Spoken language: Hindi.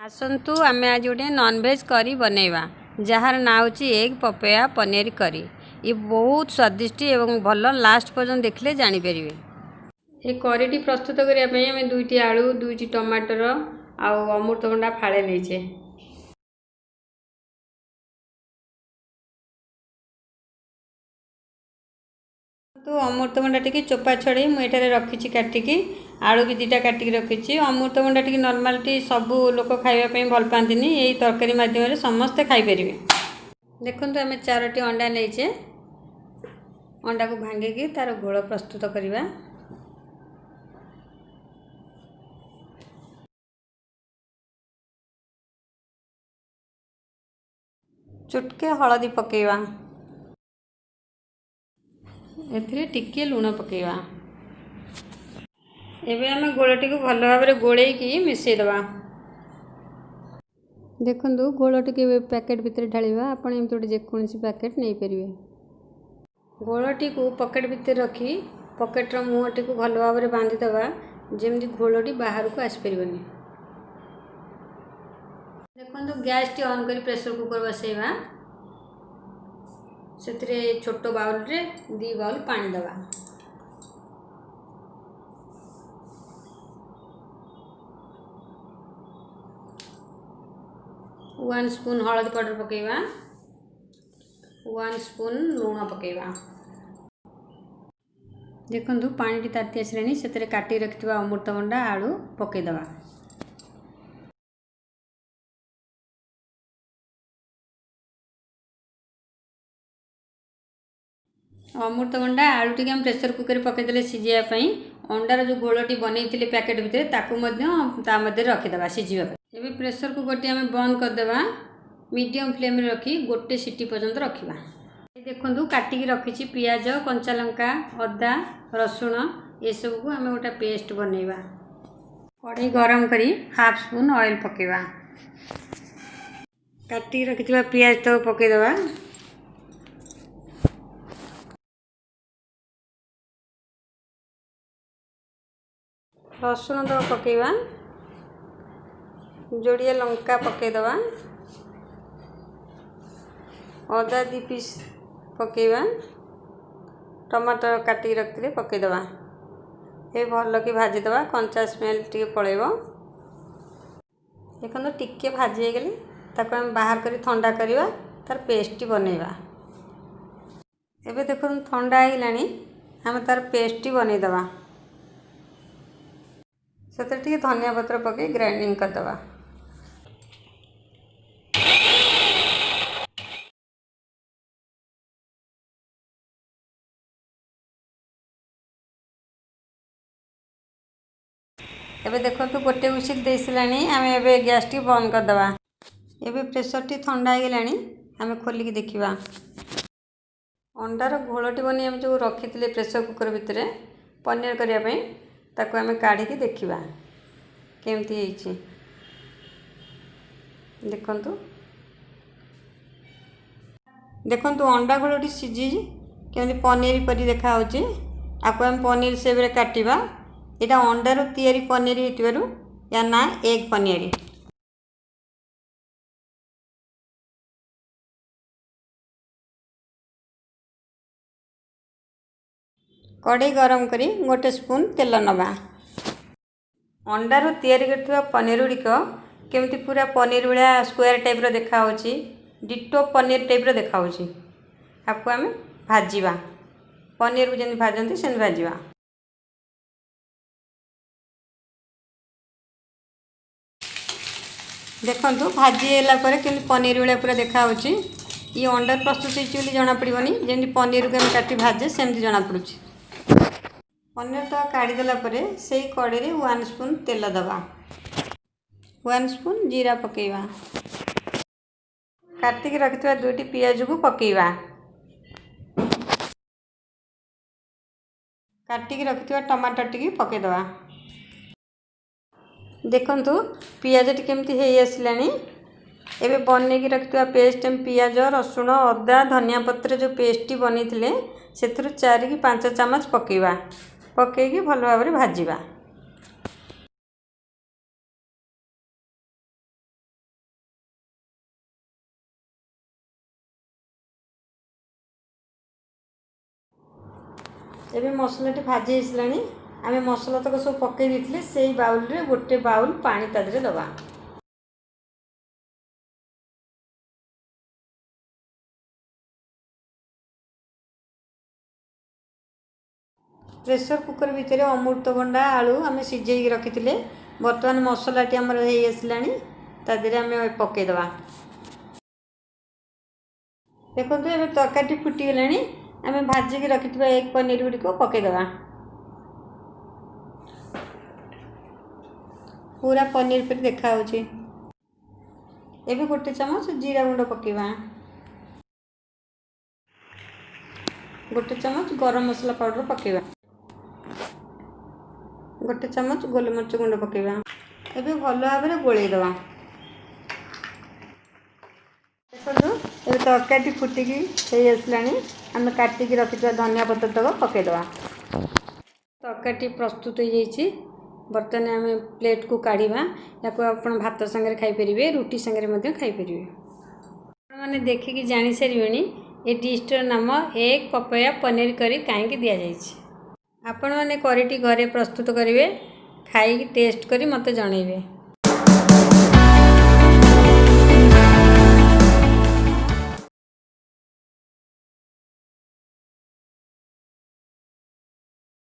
आसतु आमे आज गोटे नॉनवेज करी बनैबा जार ना हूँ एग पपया पनीर करी। ये बहुत स्वादिष्ट एवं भल लास्ट पर्यंत देखले जानीपर। ये करी प्रस्तुत करने आम दुईटी आलू दुईटी टमाटर आउ अमृतभंडा फाड़े नहींचे। तो अमृतभंडा टी चोपा छड़ी मुझे रखी काटिकी आलू भी दुटा काटिक रखी। अमृतभंडा टी नॉर्मल सब लोक खावाई भल पाती यही तरकारी मध्यम समस्ते खाईपर। देखो आम 4टी अंडा नहींचे अंडा को भांगिकी तार घोल प्रस्तुत करवा। चुटके हलदी पकेवा एथिरे टिके लुण पकेवा। एबे आम घोलटी को भल भाव गोले मिसईदवा। देखो घोल टी पैकेट भितर ढालिवा आपण एमती गोटे जेकोसी पैकेट नहीं पारे। घोलटी को पकेट भितर रखी पकेटर मुहटी को भल भाव बांधीदवा जमी घोलटी बाहर को आसपारनी। देखो गैस टी ऑन कर प्रेशर कुकर बसैवा से छोट बाउल रे 2 बाउल पानी दवा। वन स्पून हलदी पाउडर पकेवा 1 स्पून लुण पकेवा। देखो पानी ताती आसलानी से काटी रखि अमृतभंडा आलू पकईदवा। अमृतभंडा आलू टी आम प्रेशर कुकर पकईदे सिझाई अंडार जो घोलटी बनई पैकेट भितर ताकू रखीदे सिझा। ये प्रेशर कुकर टी आम बंद करदे मीडियम फ्लेम रखी गोटे सीटी पर्यंत रखा। देखो काटिकी रखी पियाज कंचा लंका अदा रसुण ये सब को आम गोटे पेस्ट बनैबा। कढ़ाई गरम करी 1/2 स्पून ऑयल पकेवा। काटिकी रखी पियाज तो पकईदे। रसुण तो पकेवा जोड़िए लंका पकईदे अदा 2 पीस पकेवा टमाटर काटी रखी पकईदे ये भल कि भाजीदे कंचा स्मेल टी पलैब। देखो टिके भाजी गले ताको हम बाहर कर ठंडा करवा तार पेस्ट बनैबा। एबे देखो ठंडा होगलानी आम तार पेस्ट बनईदे से धनिया पत्र पकई ग्राइंडिंग करदे। एबे देखो गोटे विसिल दे सारानी आम एबे गैस टी बंद करदे। एबे प्रेशर टी ठंडा होगलानी आम खोलिकी देखा अंडार घोलटी बनी आम जो रखी प्रेशर कुकर भितर पनीर करने ताको आम काढ़ी देखा केमती। देखो अंडा घोलटी सिझी केमती पनीर परी देखा आपको आम पनीर सेप रे काटिबा। यहाँ अंडारू तैयारी पनीर होइतिबारु या ना एग पनीर। कढ़ाई गरम करी 1 स्पून तेल नवा। अंडारू तैयारी करथिबा पनीर गुड़िक केमती पूरा पनीर भाया स्क्वायर टाइप रो देखा डिटो पनीर टाइप रो देखा आपको आम भाजवा पनीर को जमी भाजती से भाजवा। देखो भाजीला केमती पनीर भाया पूरा देखा ये अंडा प्रस्तुत होती जना पड़ोनी जमी पनीर को काटी भाजे सेमती जना पड़ू। पनीर तो काढ़ीदेला से कड़े 1 स्पून तेल दबा 1 स्पून जीरा पकेवा काटिक रखि 2टी पियाज को पकेवा काटिक रखि टमाटर टी पकेदवा। देखंतु पियाज टी केमती हे आसलानी एबे बनैकी रखिथिबा पेस्ट पियाज रसुण अदा धनिया पत्र जो पेस्ट बनी से 4 कि 5 चामच पकेवा पकईकी भल भाव भाजवा। ଏବେ ମସଲାଟି ଭାଜି ଆସିଲାଣି। ଆମେ ମସଲା ତକ ସବୁ ପକାଇ ଦେଇଥିଲେ ସେଇ ବାଉଲରେ ଗୋଟେ ବାଉଲ ପାଣି ତା ଦେହରେ ଦେବା। ପ୍ରେସର କୁକର ଭିତରେ ଅମୃତଭଣ୍ଡା ଆଳୁ ଆମେ ସିଝେଇକି ରଖିଥିଲେ। ବର୍ତ୍ତମାନ ମସଲାଟି ଆମର ହେଇ ଆସିଲାଣି, ତା ଦେହରେ ଆମେ ପକାଇଦେବା। ଦେଖନ୍ତୁ ଏବେ ତରକାରୀଟି ଫୁଟିଗଲାଣି। ଆମେ ଭାଜିକି ରଖିଥିବା ଏଗ୍ ପନିର ଗୁଡ଼ିକ ପକାଇଦେବା। पूरा पनीर पर देखा होची। एबे गोटे चमच जीरा गुंड पकेवा, गोटे चमच गरम मसला पाउडर पकेवा, गोटे चमच गोलमरिच गुंड पकेवा। एबे भल भाव में गोलई दवा। देखो ये तरकारी फुटिकी हो आसलानी। आम काटिकी रखिथिबा धनिया पत्र तक पकेदवा। तरकारी प्रस्तुत हो जाइए। बर्तमान आम प्लेट को काढ़ा। या आप भात सांगे खाईपर, रुटी सांगे खाईपर। मैंने देखिकी जानी सारे ये डिशर नाम एग पपाया पनीर करी कहीं दि जाए। आपण मैंने करी घरे प्रस्तुत करेंगे, खाई टेस्ट करी मते जनइबे।